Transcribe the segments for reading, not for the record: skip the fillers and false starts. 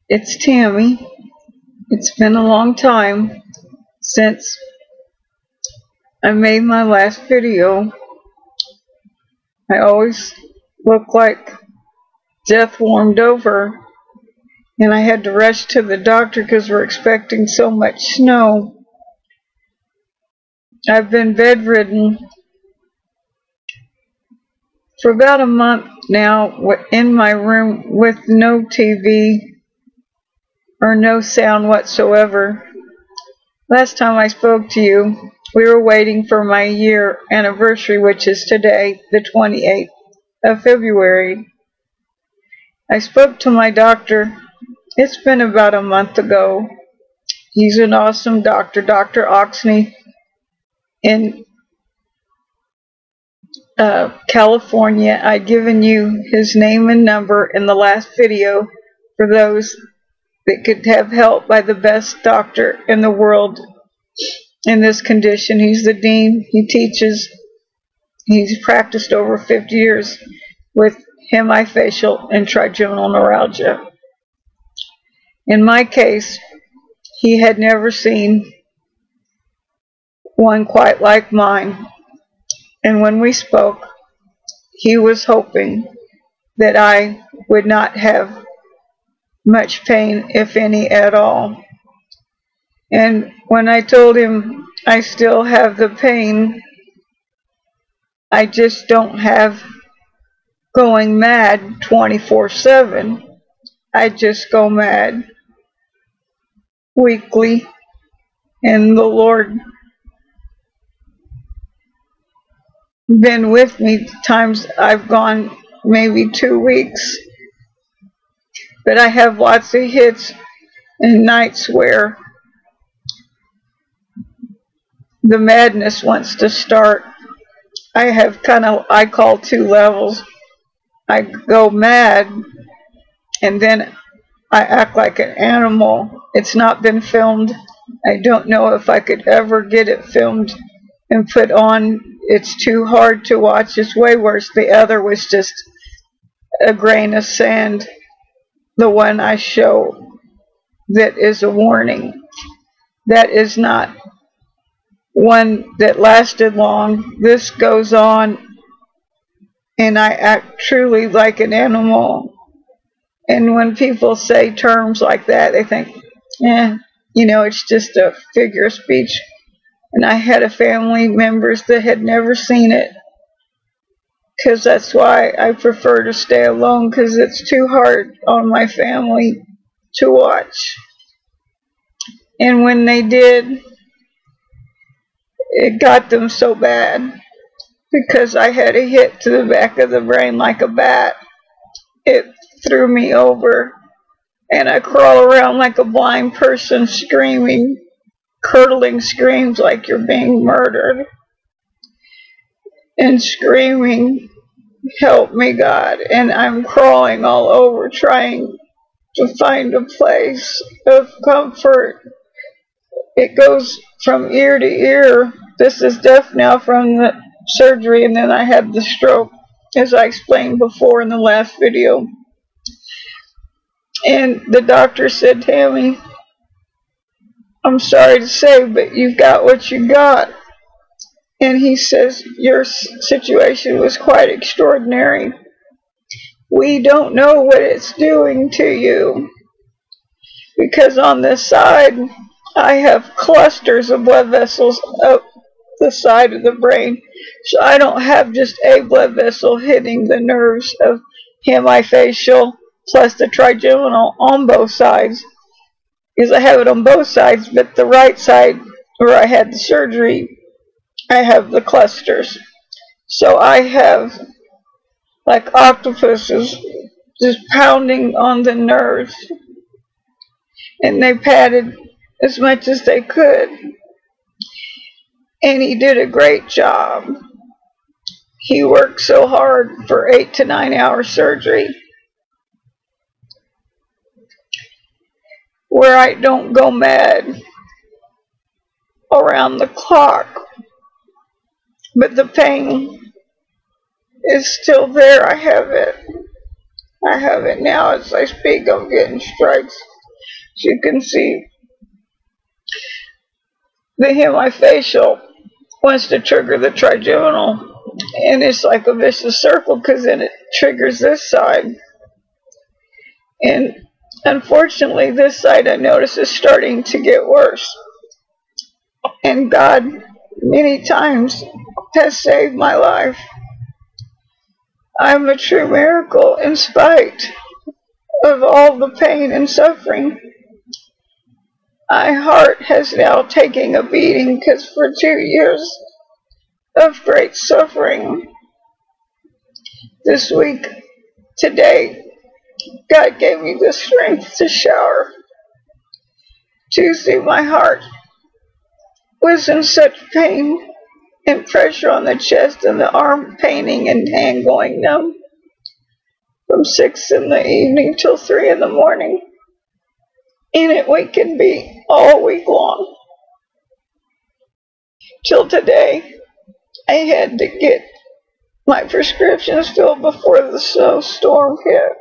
It's Tammy. It's been a long time since I made my last video. I always look like death warmed over, and I had to rush to the doctor because we're expecting so much snow. I've been bedridden for about a month now in my room with no TV or no sound whatsoever. Last time I spoke to you, we were waiting for my year anniversary, which is today, the 28th of February. I spoke to my doctor. It's been about a month ago. He's an awesome doctor, Dr. Oxney in California. I'd given you his name and number in the last video for those that could have help by the best doctor in the world in this condition. He's the dean. He teaches. He's practiced over 50 years with hemifacial and trigeminal neuralgia. In my case, he had never seen one quite like mine. And when we spoke, he was hoping that I would not have much pain, if any at all. And when I told him I still have the pain, I just don't have going mad 24/7. I just go mad weekly, and the Lord been with me times I've gone maybe 2 weeks, but I have lots of hits and nights where the madness wants to start. I have I call 2 levels. I go mad, and then I act like an animal. It's not been filmed. I don't know if I could ever get it filmed and put on. It's too hard to watch. It's way worse. The other was just a grain of sand. The one I show that is a warning. That is not one that lasted long. This goes on, and I act truly like an animal. And when people say terms like that, they think, it's just a figure of speech. And I had family members that had never seen it, because that's why I prefer to stay alone, because it's too hard on my family to watch. And when they did, it got them so bad, because I had a hit to the back of the brain like a bat. It threw me over, and I crawl around like a blind person, screaming, curdling screams like you're being murdered, and screaming, "Help me, God." And I'm crawling all over, trying to find a place of comfort. It goes from ear to ear. This is deaf now from the surgery, and then I had the stroke, as I explained before in the last video. And the doctor said, "Tammy, I'm sorry to say, but you've got what you got." And he says, "Your situation was quite extraordinary. We don't know what it's doing to you, because on this side, I have clusters of blood vessels up the side of the brain. So I don't have just a blood vessel hitting the nerves of hemifacial plus the trigeminal on both sides, because I have it on both sides, but the right side where I had the surgery, I have the clusters. So I have like octopuses just pounding on the nerves, and they patted as much as they could. And he did a great job. He worked so hard for 8 to 9 hour surgery, where I don't go mad around the clock. But the pain is still there. I have it. I have it now as I speak. I'm getting strikes you can see, the hemifacial wants to trigger the trigeminal, and it's like a vicious circle because then it triggers this side. And unfortunately, this side I notice is starting to get worse. And God, many times, has saved my life. I'm a true miracle in spite of all the pain and suffering. My heart has now taken a beating because for 2 years of great suffering, this week, today, God gave me the strength to shower. Tuesday, my heart was in such pain and pressure on the chest and the arm paining and hand going numb from 6 in the evening till 3 in the morning. And it weakened me all week long. Till today, I had to get my prescriptions filled before the snowstorm hit.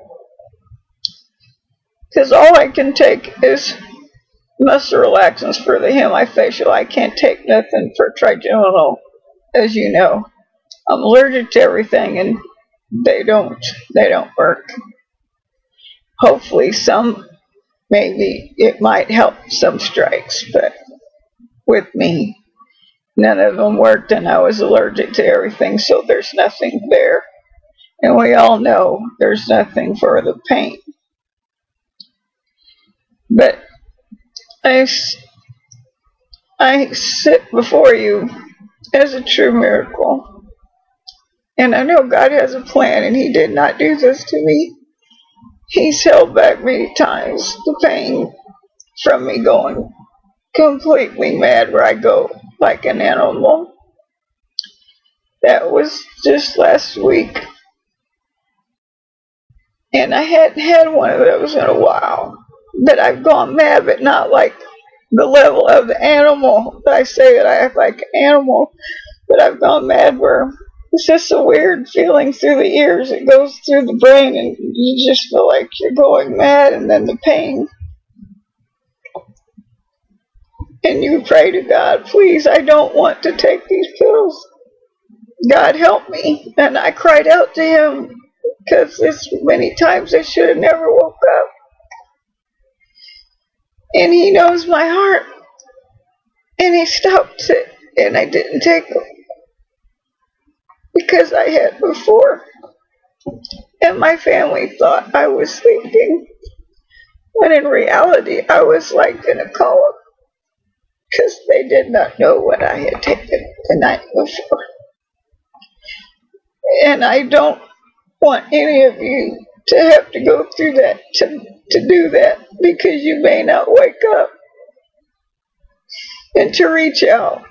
Because all I can take is muscle relaxants for the hemifacial. I can't take nothing for trigeminal, as you know. I'm allergic to everything, and they don't work. Hopefully maybe it might help some strikes, but with me, none of them worked, and I was allergic to everything, so there's nothing there. And we all know there's nothing for the pain. But I sit before you as a true miracle. And I know God has a plan, and He did not do this to me. He's held back many times the pain from me going completely mad where I go like an animal. That was just last week. And I hadn't had one of those in a while. But I've gone mad, but not like the level of the animal. I say that I act like an animal, but I've gone mad where it's just a weird feeling through the ears. It goes through the brain, and you just feel like you're going mad, and then the pain. And you pray to God, please, I don't want to take these pills. God, help me. And I cried out to Him because this many times I should have never woke up. And He knows my heart. And He stopped it, and I didn't take them because I had before. And my family thought I was sleeping, when in reality I was like in a coma because they did not know what I had taken the night before. And I don't want any of you to have to go through that, to do that, because you may not wake up. And to reach out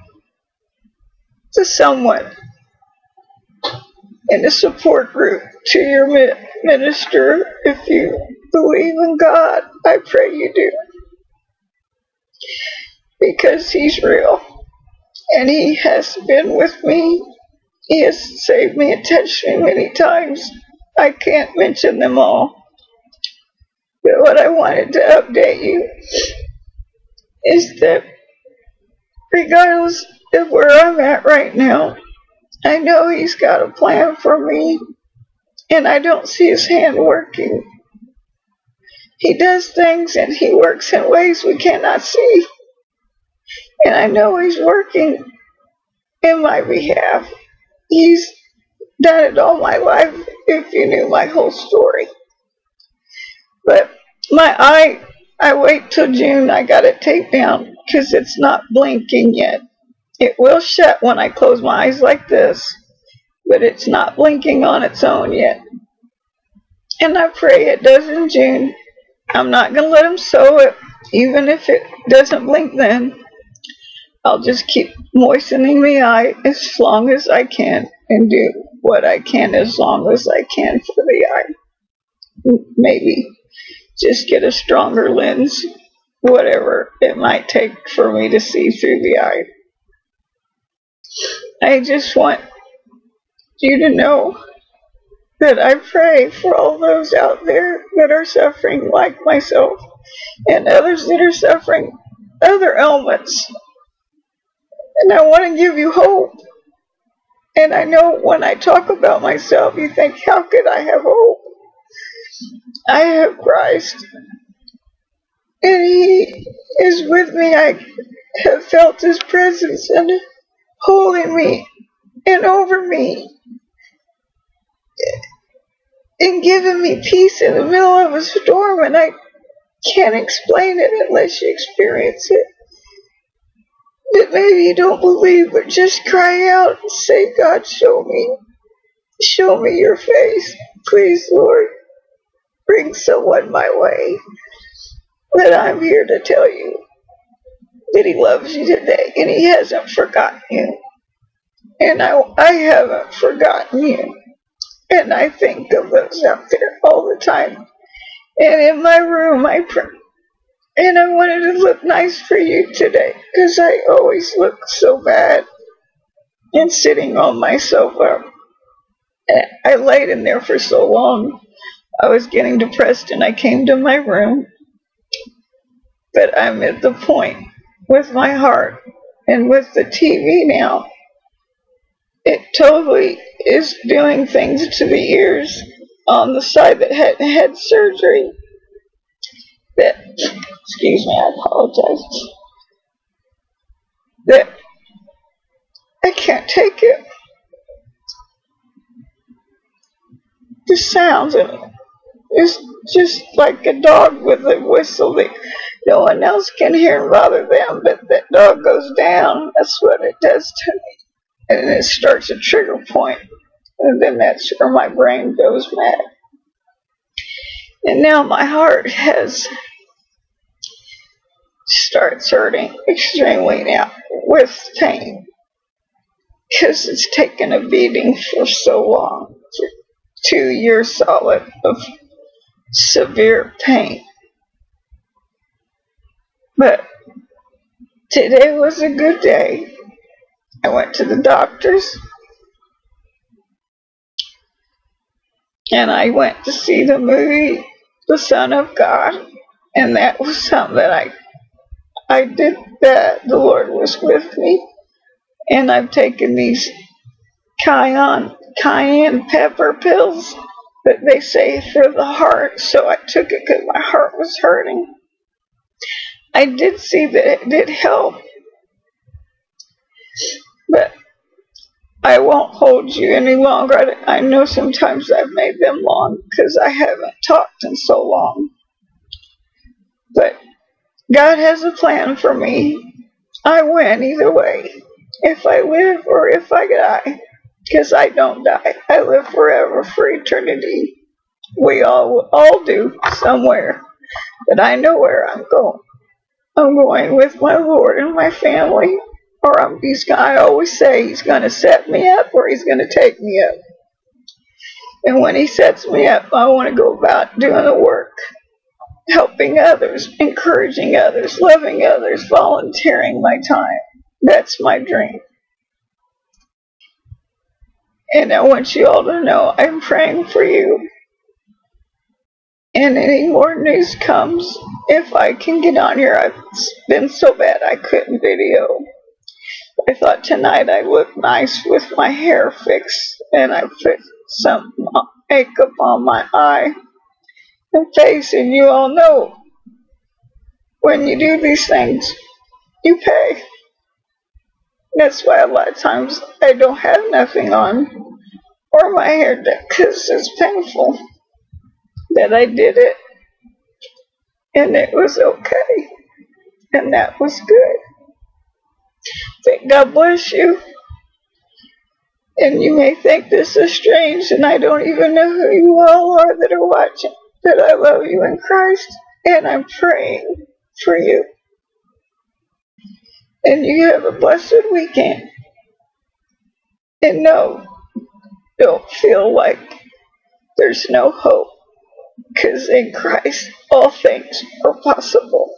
to someone in a support group, to your minister, if you believe in God. I pray you do. Because He's real. And He has been with me. He has saved me and touched me many times. I can't mention them all. But what I wanted to update you is that regardless of where I'm at right now, I know He's got a plan for me, and I don't see His hand working. He does things, and He works in ways we cannot see. And I know He's working in my behalf. He's done it all my life, if you knew my whole story. But my eye, I wait till June. I got it taped down because it's not blinking yet. It will shut when I close my eyes like this, but it's not blinking on its own yet. And I pray it does in June. I'm not going to let Him sew it, even if it doesn't blink then. I'll just keep moistening the eye as long as I can and do what I can as long as I can for the eye. Maybe just get a stronger lens, whatever it might take for me to see through the eye. I just want you to know that I pray for all those out there that are suffering like myself. and others that are suffering other ailments. And I want to give you hope. And I know when I talk about myself, you think, how could I have hope? I have Christ, and He is with me. I have felt His presence and holding me and over me and giving me peace in the middle of a storm, and I can't explain it unless you experience it. But maybe you don't believe, but just cry out and say, God, show me your face. Please, Lord, bring someone my way. But I'm here to tell you that He loves you today, and He hasn't forgotten you. And I haven't forgotten you. And I think of those out there all the time. And in my room, I pray. And I wanted to look nice for you today, because I always look so bad. And sitting on my sofa, I laid in there for so long. I was getting depressed, and I came to my room. But I'm at the point with my heart and with the TV now. It totally is doing things to the ears on the side that hadn't had surgery. That, excuse me, I apologize. That I can't take it. The sounds of it is just like a dog with a whistle that no one else can hear and bother them, but that dog goes down. That's what it does to me. And it starts a trigger point, and then that's where my brain goes mad. And now my heart starts hurting extremely now with pain, because it's taken a beating for so long, for 2 years solid of severe pain. But today was a good day. I went to the doctors, and I went to see the movie The Son of God, and that was something that I did that. The Lord was with me, and I've taken these cayenne pepper pills that they say for the heart, so I took it because my heart was hurting. I did see that it did help, but I won't hold you any longer. I know sometimes I've made them long because I haven't talked in so long. But God has a plan for me. I win either way. If I live or if I die. Because I don't die. I live forever for eternity. We all do somewhere. But I know where I'm going. I'm going with my Lord and my family. Or I always say He's going to set me up or He's going to take me up. And when He sets me up, I want to go about doing the work. Helping others, encouraging others, loving others, volunteering my time. That's my dream. And I want you all to know I'm praying for you. And any more news comes, if I can get on here. I've been so bad I couldn't video. I thought tonight I'd look nice with my hair fixed, and I put some makeup on my eye and face, and you all know when you do these things, you pay. That's why a lot of times I don't have nothing on or my hair done, because it's painful. That I did it, and it was okay, and that was good. Thank God bless you. And you may think this is strange, and I don't even know who you all are that are watching, but I love you in Christ, and I'm praying for you. And you have a blessed weekend. And no, don't feel like there's no hope, because in Christ all things are possible.